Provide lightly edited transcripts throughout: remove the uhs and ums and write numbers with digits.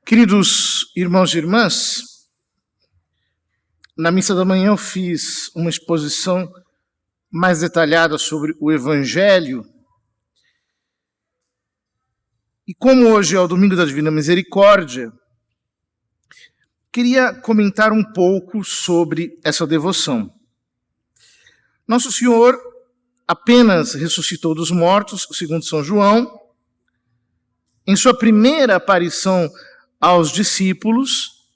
Queridos irmãos e irmãs, na missa da manhã eu fiz uma exposição mais detalhada sobre o Evangelho. E como hoje é o Domingo da Divina Misericórdia, queria comentar um pouco sobre essa devoção. Nosso Senhor apenas ressuscitou dos mortos, segundo São João. Em sua primeira aparição aos discípulos,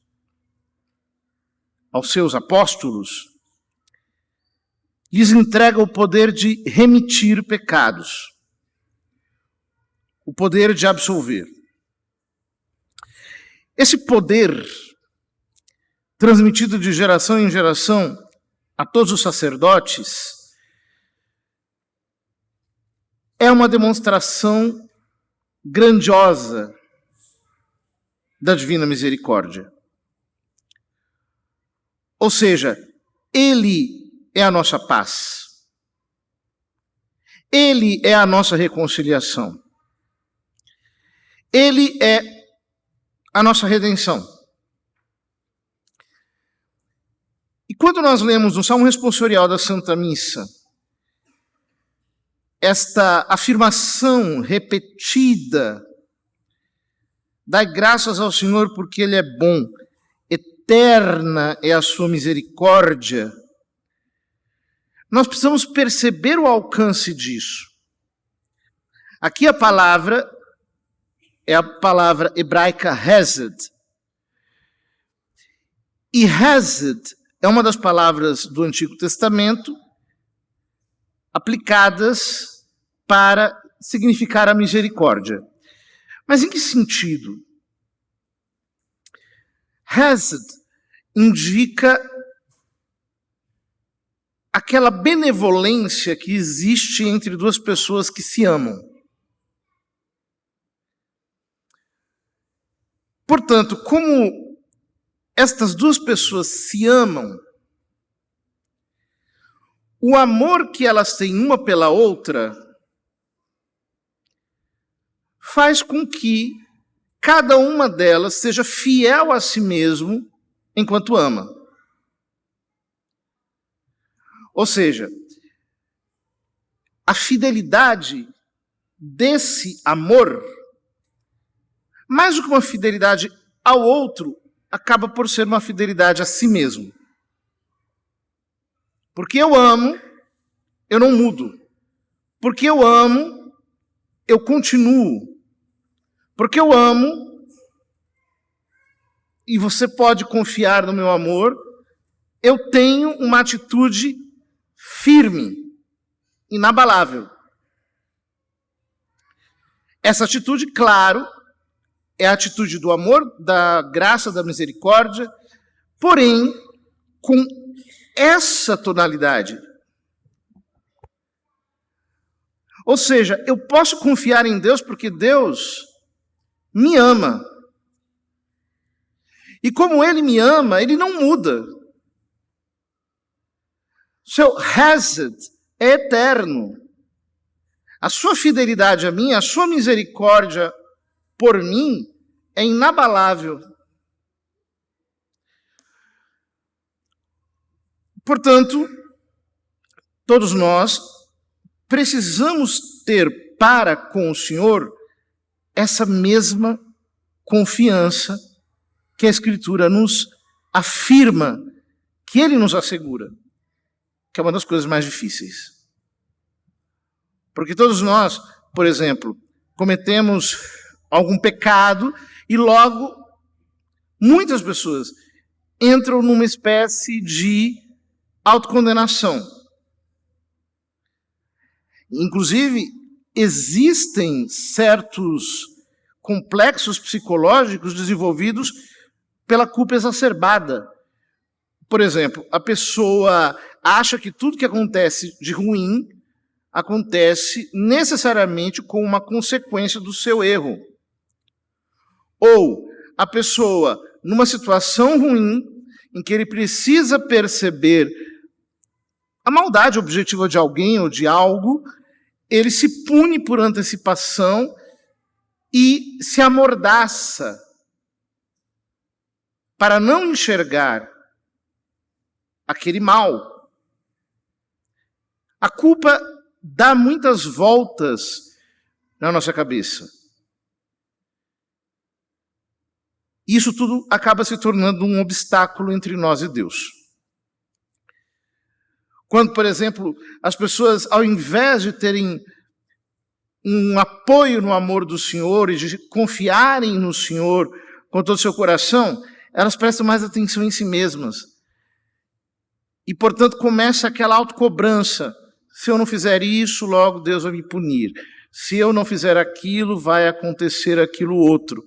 aos seus apóstolos, lhes entrega o poder de remitir pecados, o poder de absolver. Esse poder, transmitido de geração em geração a todos os sacerdotes, é uma demonstração grandiosa da Divina Misericórdia. Ou seja, Ele é a nossa paz. Ele é a nossa reconciliação. Ele é a nossa redenção. E quando nós lemos no Salmo Responsorial da Santa Missa, esta afirmação repetida: dai graças ao Senhor porque Ele é bom, eterna é a sua misericórdia, nós precisamos perceber o alcance disso. Aqui a palavra é a palavra hebraica hesed. E hesed é uma das palavras do Antigo Testamento aplicadas para significar a misericórdia. Mas em que sentido? Hesed indica aquela benevolência que existe entre duas pessoas que se amam. Portanto, como estas duas pessoas se amam, o amor que elas têm uma pela outra faz com que cada uma delas seja fiel a si mesmo enquanto ama. Ou seja, a fidelidade desse amor, mais do que uma fidelidade ao outro, acaba por ser uma fidelidade a si mesmo. Porque eu amo, eu não mudo. Porque eu amo, eu continuo. Porque eu amo, e você pode confiar no meu amor, eu tenho uma atitude firme, inabalável. Essa atitude, claro, é a atitude do amor, da graça, da misericórdia, porém, com essa tonalidade. Ou seja, eu posso confiar em Deus porque Deus me ama. E como Ele me ama, Ele não muda. Seu hesed é eterno. A sua fidelidade a mim, a sua misericórdia por mim é inabalável. Portanto, todos nós precisamos ter para com o Senhor essa mesma confiança que a Escritura nos afirma, que Ele nos assegura, que é uma das coisas mais difíceis. Porque todos nós, por exemplo, cometemos algum pecado e logo muitas pessoas entram numa espécie de autocondenação. Inclusive, existem certos complexos psicológicos desenvolvidos pela culpa exacerbada. Por exemplo, a pessoa acha que tudo que acontece de ruim acontece necessariamente como uma consequência do seu erro. Ou a pessoa, numa situação ruim, em que ele precisa perceber a maldade objetiva de alguém ou de algo, ele se pune por antecipação e se amordaça para não enxergar aquele mal. A culpa dá muitas voltas na nossa cabeça. Isso tudo acaba se tornando um obstáculo entre nós e Deus. Quando, por exemplo, as pessoas, ao invés de terem um apoio no amor do Senhor e de confiarem no Senhor com todo o seu coração, elas prestam mais atenção em si mesmas. E, portanto, começa aquela autocobrança. Se eu não fizer isso, logo Deus vai me punir. Se eu não fizer aquilo, vai acontecer aquilo outro.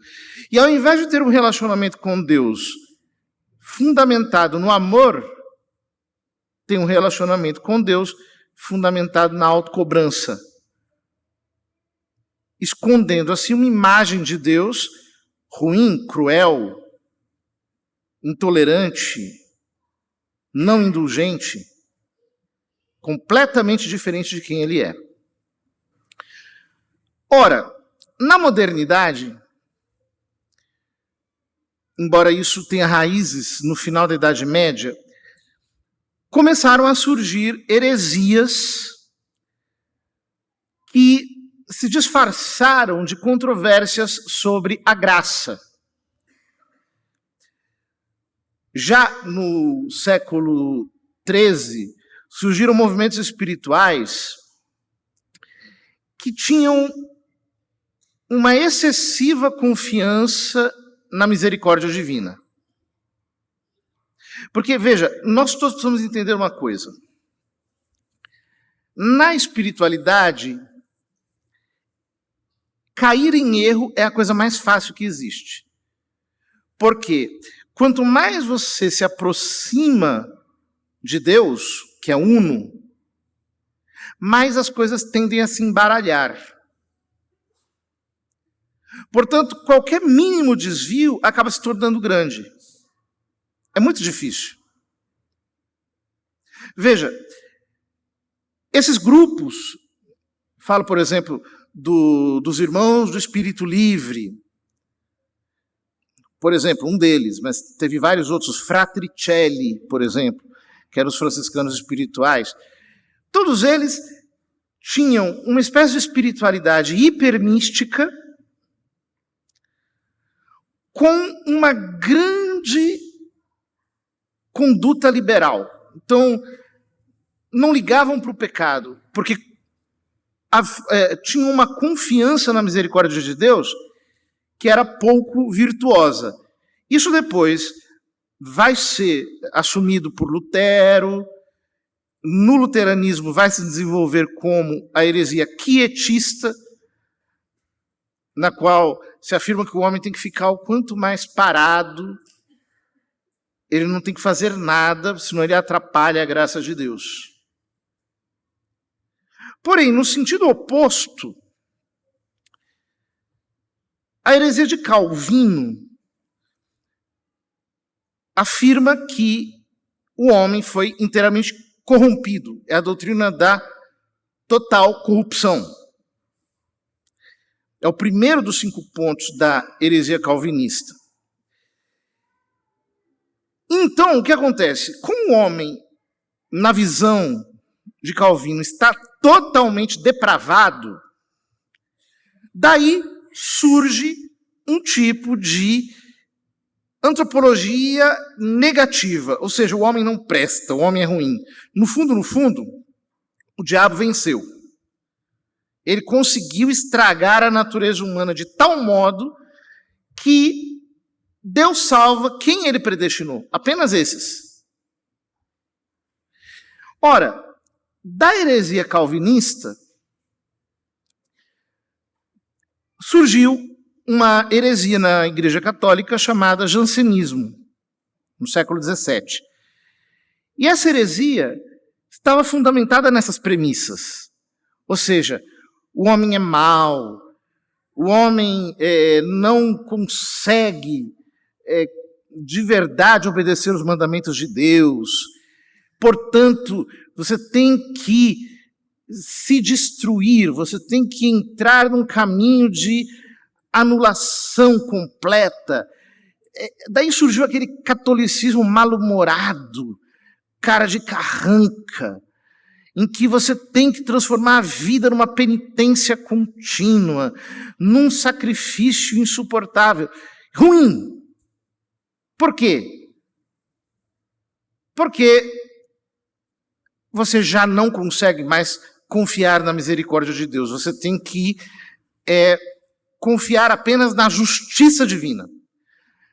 E ao invés de ter um relacionamento com Deus fundamentado no amor, tem um relacionamento com Deus fundamentado na autocobrança. Escondendo assim uma imagem de Deus ruim, cruel, intolerante, não indulgente, completamente diferente de quem ele é. Ora, na modernidade, embora isso tenha raízes no final da Idade Média, começaram a surgir heresias que se disfarçaram de controvérsias sobre a graça. Já no século XIII, surgiram movimentos espirituais que tinham uma excessiva confiança na misericórdia divina. Porque, veja, nós todos precisamos entender uma coisa. Na espiritualidade, cair em erro é a coisa mais fácil que existe. Porque quanto mais você se aproxima de Deus, que é uno, mais as coisas tendem a se embaralhar. Portanto, qualquer mínimo desvio acaba se tornando grande. É muito difícil. Veja, esses grupos, falo, por exemplo, dos irmãos do Espírito Livre, por exemplo, um deles, mas teve vários outros, Fratricelli, por exemplo, que eram os franciscanos espirituais. Todos eles tinham uma espécie de espiritualidade hipermística com uma grande conduta liberal. Então, não ligavam para o pecado, porque tinham uma confiança na misericórdia de Deus que era pouco virtuosa. Isso depois vai ser assumido por Lutero. No luteranismo vai se desenvolver como a heresia quietista, na qual se afirma que o homem tem que ficar o quanto mais parado, ele não tem que fazer nada, senão ele atrapalha a graça de Deus. Porém, no sentido oposto, a heresia de Calvino afirma que o homem foi inteiramente corrompido. É a doutrina da total corrupção. É o primeiro dos 5 pontos da heresia calvinista. Então, o que acontece? Como o homem, na visão de Calvino, está totalmente depravado, daí surge um tipo de antropologia negativa, ou seja, o homem não presta, o homem é ruim. No fundo, o diabo venceu. Ele conseguiu estragar a natureza humana de tal modo que Deus salva quem ele predestinou, apenas esses. Ora, da heresia calvinista, surgiu uma heresia na Igreja Católica chamada jansenismo, no século XVII. E essa heresia estava fundamentada nessas premissas. Ou seja, o homem é mau, o homem não consegue de verdade obedecer os mandamentos de Deus. Portanto, você tem que se destruir, você tem que entrar num caminho de anulação completa. Daí surgiu aquele catolicismo mal-humorado, cara de carranca, em que você tem que transformar a vida numa penitência contínua, num sacrifício insuportável. Ruim. Por quê? Porque você já não consegue mais confiar na misericórdia de Deus. Você tem que confiar apenas na justiça divina.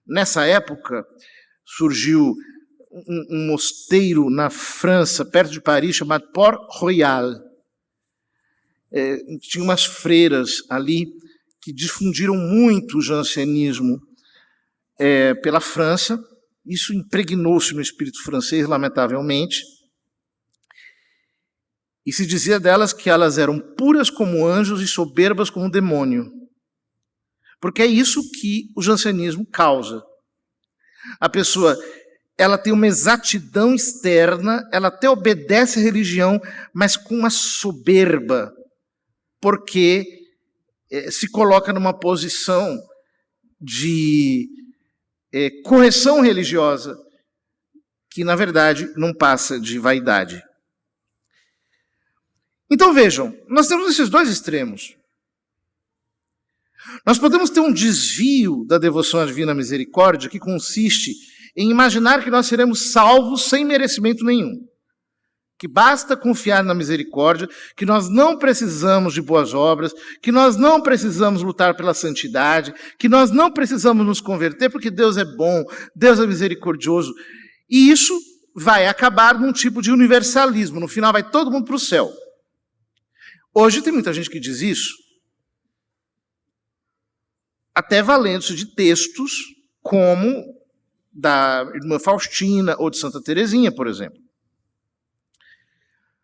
Nessa época, surgiu um mosteiro na França, perto de Paris, chamado Port-Royal. Tinha umas freiras ali que difundiram muito o jansenismo pela França. Isso impregnou-se no espírito francês, lamentavelmente. E se dizia delas que elas eram puras como anjos e soberbas como demônio. Porque é isso que o jansenismo causa. A pessoa, ela tem uma exatidão externa, ela até obedece à religião, mas com uma soberba, porque se coloca numa posição de correção religiosa, que na verdade não passa de vaidade. Então vejam, nós temos esses dois extremos. Nós podemos ter um desvio da devoção à divina misericórdia que consiste em imaginar que nós seremos salvos sem merecimento nenhum. Que basta confiar na misericórdia, que nós não precisamos de boas obras, que nós não precisamos lutar pela santidade, que nós não precisamos nos converter porque Deus é bom, Deus é misericordioso. E isso vai acabar num tipo de universalismo. No final vai todo mundo para o céu. Hoje tem muita gente que diz isso, até valendo-se de textos como da irmã Faustina ou de Santa Teresinha, por exemplo.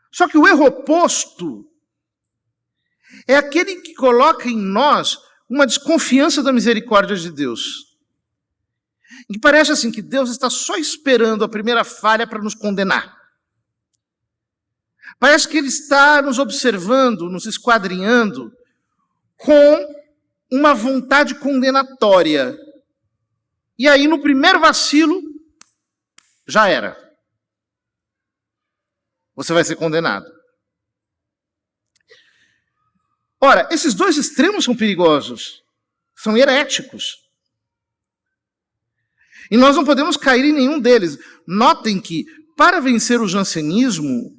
Só que o erro oposto é aquele que coloca em nós uma desconfiança da misericórdia de Deus. Em que parece assim que Deus está só esperando a primeira falha para nos condenar. Parece que Ele está nos observando, nos esquadrinhando com uma vontade condenatória. E aí, no primeiro vacilo, já era. Você vai ser condenado. Ora, esses dois extremos são perigosos, são heréticos. E nós não podemos cair em nenhum deles. Notem que, para vencer o jansenismo,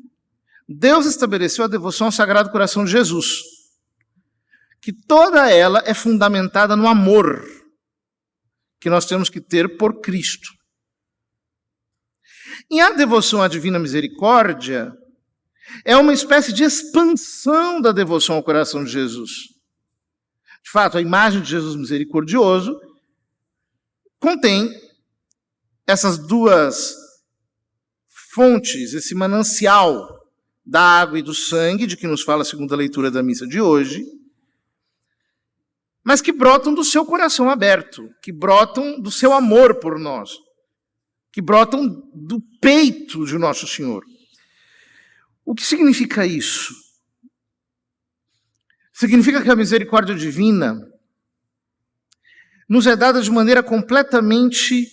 Deus estabeleceu a devoção ao Sagrado Coração de Jesus, que toda ela é fundamentada no amor que nós temos que ter por Cristo. E a devoção à Divina Misericórdia é uma espécie de expansão da devoção ao coração de Jesus. De fato, a imagem de Jesus misericordioso contém essas duas fontes, esse manancial da água e do sangue, de que nos fala a segunda leitura da missa de hoje, mas que brotam do seu coração aberto, que brotam do seu amor por nós, que brotam do peito de Nosso Senhor. O que significa isso? Significa que a misericórdia divina nos é dada de maneira completamente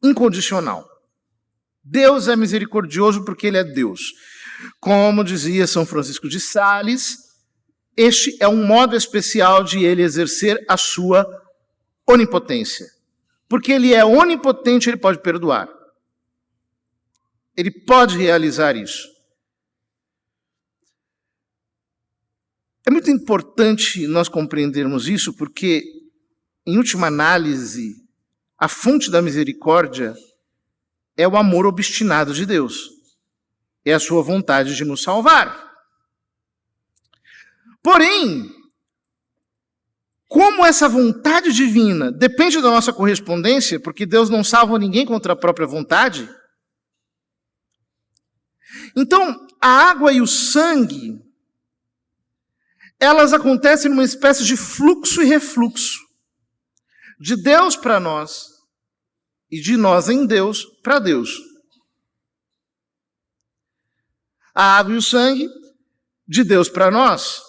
incondicional. Deus é misericordioso porque Ele é Deus. Como dizia São Francisco de Sales, este é um modo especial de Ele exercer a sua onipotência. Porque Ele é onipotente, Ele pode perdoar. Ele pode realizar isso. É muito importante nós compreendermos isso, porque, em última análise, a fonte da misericórdia é o amor obstinado de Deus. É a sua vontade de nos salvar. Porém, como essa vontade divina depende da nossa correspondência, porque Deus não salva ninguém contra a própria vontade, então a água e o sangue, elas acontecem numa espécie de fluxo e refluxo, de Deus para nós e de nós em Deus para Deus. A água e o sangue, de Deus para nós,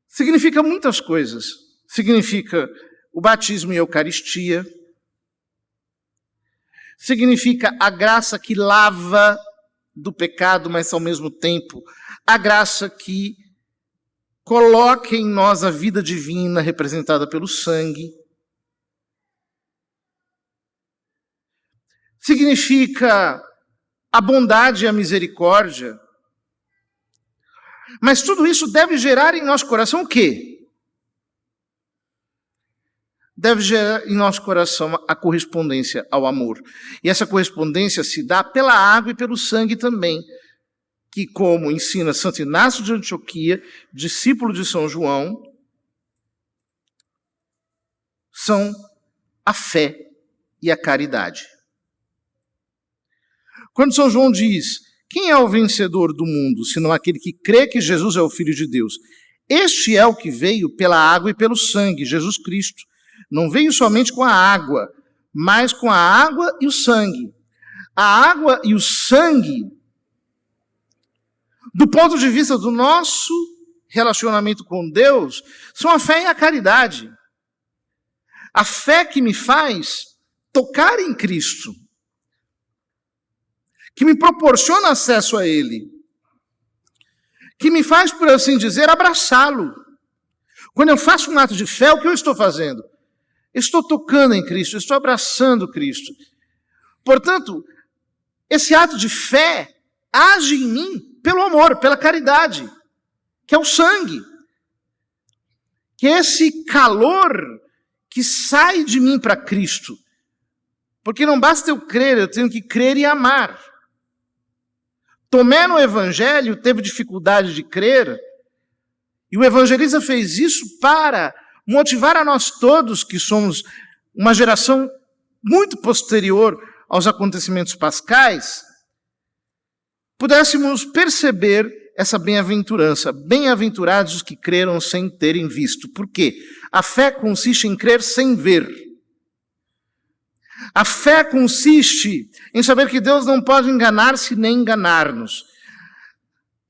significa muitas coisas. Significa o batismo e a Eucaristia. Significa a graça que lava do pecado, mas ao mesmo tempo a graça que coloca em nós a vida divina representada pelo sangue. Significa a bondade e a misericórdia. Mas tudo isso deve gerar em nosso coração o quê? Deve gerar em nosso coração a correspondência ao amor. E essa correspondência se dá pela água e pelo sangue também, que, como ensina Santo Inácio de Antioquia, discípulo de São João, são a fé e a caridade. Quando São João diz: quem é o vencedor do mundo, senão aquele que crê que Jesus é o Filho de Deus? Este é o que veio pela água e pelo sangue, Jesus Cristo. Não veio somente com a água, mas com a água e o sangue. A água e o sangue, do ponto de vista do nosso relacionamento com Deus, são a fé e a caridade. A fé que me faz tocar em Cristo, que me proporciona acesso a Ele, que me faz, por assim dizer, abraçá-lo. Quando eu faço um ato de fé, o que eu estou fazendo? Estou tocando em Cristo, estou abraçando Cristo. Portanto, esse ato de fé age em mim pelo amor, pela caridade, que é o sangue. Que é esse calor que sai de mim para Cristo. Porque não basta eu crer, eu tenho que crer e amar. Tomé no Evangelho teve dificuldade de crer, e o evangelista fez isso para motivar a nós todos, que somos uma geração muito posterior aos acontecimentos pascais, pudéssemos perceber essa bem-aventurança. Bem-aventurados os que creram sem terem visto. Por quê? A fé consiste em crer sem ver. A fé consiste em saber que Deus não pode enganar-se nem enganar-nos.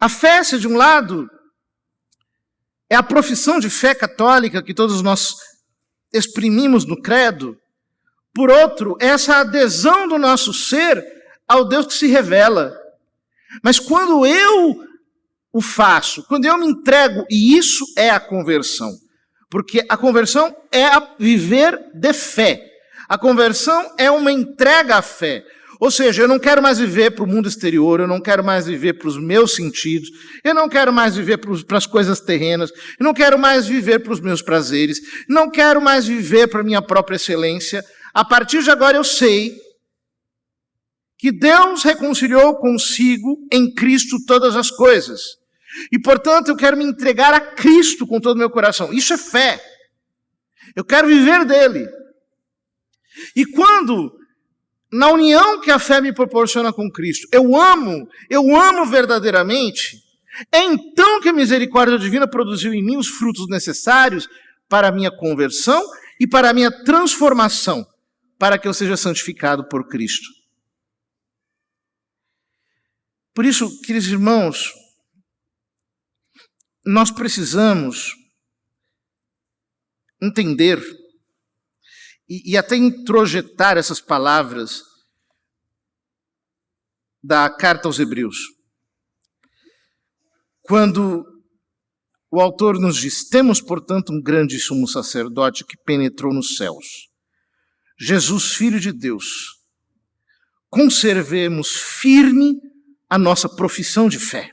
A fé, se de um lado, é a profissão de fé católica que todos nós exprimimos no credo, por outro, é essa adesão do nosso ser ao Deus que se revela. Mas quando eu o faço, quando eu me entrego, e isso é a conversão, porque a conversão é a viver de fé. A conversão é uma entrega à fé. Ou seja, eu não quero mais viver para o mundo exterior, eu não quero mais viver para os meus sentidos, eu não quero mais viver para as coisas terrenas, eu não quero mais viver para os meus prazeres, não quero mais viver para a minha própria excelência. A partir de agora eu sei que Deus reconciliou consigo em Cristo todas as coisas. E, portanto, eu quero me entregar a Cristo com todo o meu coração. Isso é fé. Eu quero viver dele. E quando, na união que a fé me proporciona com Cristo, eu amo verdadeiramente, é então que a misericórdia divina produziu em mim os frutos necessários para a minha conversão e para a minha transformação, para que eu seja santificado por Cristo. Por isso, queridos irmãos, nós precisamos entender e até introjetar essas palavras da carta aos Hebreus. Quando o autor nos diz: temos, portanto, um grande sumo sacerdote que penetrou nos céus, Jesus, Filho de Deus, conservemos firme a nossa profissão de fé,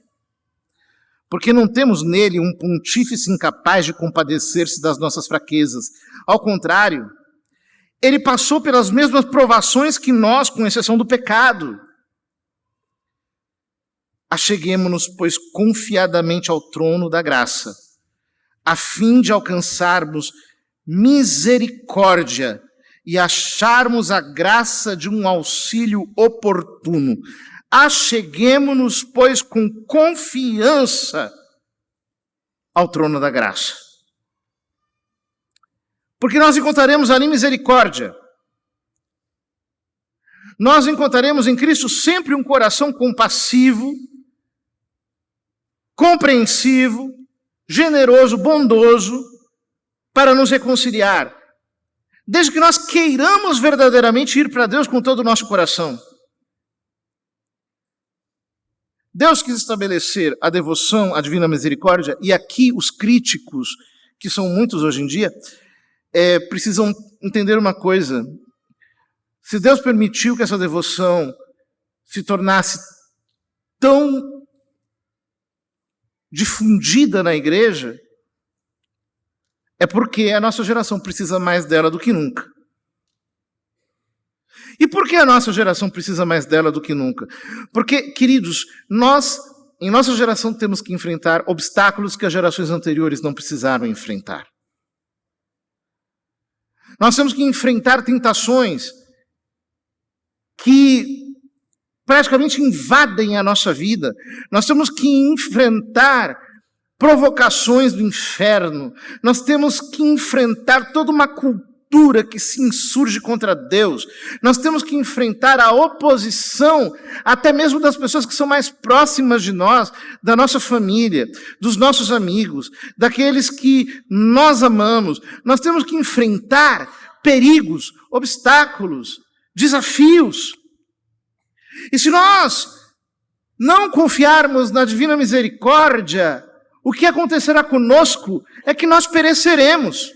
porque não temos nele um pontífice incapaz de compadecer-se das nossas fraquezas. Ao contrário, ele passou pelas mesmas provações que nós, com exceção do pecado. Acheguemo-nos, pois, confiadamente ao trono da graça, a fim de alcançarmos misericórdia e acharmos a graça de um auxílio oportuno. Acheguemo-nos, pois, com confiança ao trono da graça. Porque nós encontraremos ali misericórdia. Nós encontraremos em Cristo sempre um coração compassivo, compreensivo, generoso, bondoso, para nos reconciliar. desde que nós queiramos verdadeiramente ir para Deus com todo o nosso coração. Deus quis estabelecer a devoção à divina misericórdia, e aqui os críticos, que são muitos hoje em dia, precisam entender uma coisa. Se Deus permitiu que essa devoção se tornasse tão difundida na igreja, é porque a nossa geração precisa mais dela do que nunca. E por que a nossa geração precisa mais dela do que nunca? Porque, queridos, nós, em nossa geração, temos que enfrentar obstáculos que as gerações anteriores não precisaram enfrentar. Nós temos que enfrentar tentações que praticamente invadem a nossa vida. Nós temos que enfrentar provocações do inferno. Nós temos que enfrentar toda uma cultura que se insurge contra Deus. Nós temos que enfrentar a oposição, até mesmo das pessoas que são mais próximas de nós, da nossa família, dos nossos amigos, daqueles que nós amamos. Nós temos que enfrentar perigos, obstáculos, desafios. E se nós não confiarmos na divina misericórdia, o que acontecerá conosco é que nós pereceremos.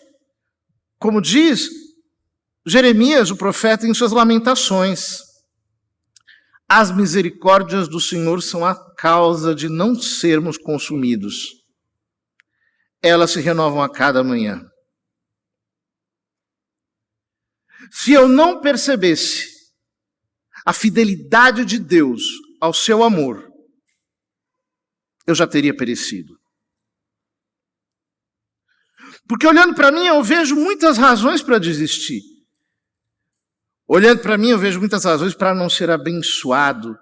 Como diz Jeremias, o profeta, em suas lamentações. As misericórdias do Senhor são a causa de não sermos consumidos. Elas se renovam a cada manhã. Se eu não percebesse a fidelidade de Deus ao seu amor, eu já teria perecido. Porque olhando para mim, eu vejo muitas razões para desistir. Olhando para mim, eu vejo muitas razões para não ser abençoado.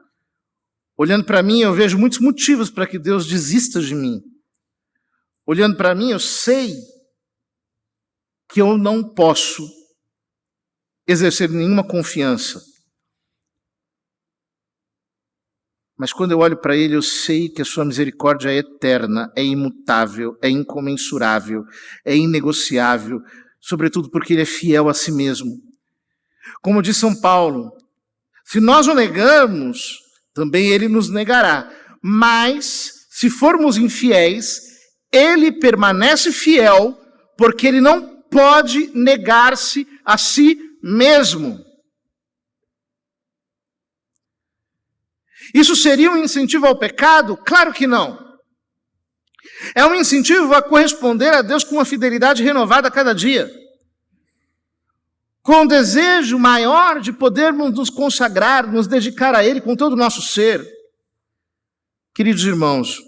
Olhando para mim, eu vejo muitos motivos para que Deus desista de mim. Olhando para mim, eu sei que eu não posso exercer nenhuma confiança. Mas quando eu olho para Ele, eu sei que a sua misericórdia é eterna, é imutável, é incomensurável, é inegociável, sobretudo porque Ele é fiel a si mesmo. Como diz São Paulo, se nós o negamos, também Ele nos negará. Mas, se formos infiéis, Ele permanece fiel, porque Ele não pode negar-se a si mesmo. Isso seria um incentivo ao pecado? Claro que não. É um incentivo a corresponder a Deus com uma fidelidade renovada a cada dia. Com um desejo maior de podermos nos consagrar, nos dedicar a Ele com todo o nosso ser. Queridos irmãos,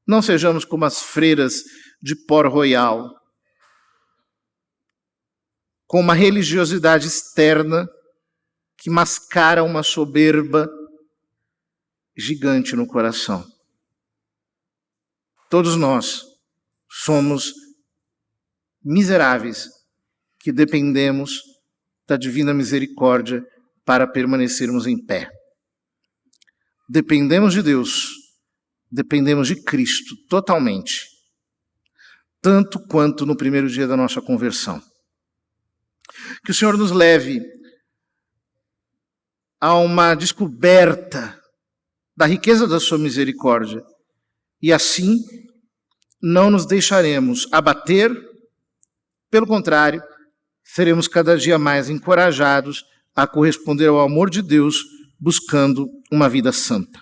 não sejamos como as freiras de Port-Royal, com uma religiosidade externa que mascara uma soberba gigante no coração. Todos nós somos miseráveis que dependemos da divina misericórdia para permanecermos em pé. Dependemos de Deus, dependemos de Cristo totalmente, tanto quanto no primeiro dia da nossa conversão. Que o Senhor nos leve a uma descoberta da riqueza da sua misericórdia, e assim não nos deixaremos abater, pelo contrário, seremos cada dia mais encorajados a corresponder ao amor de Deus, buscando uma vida santa.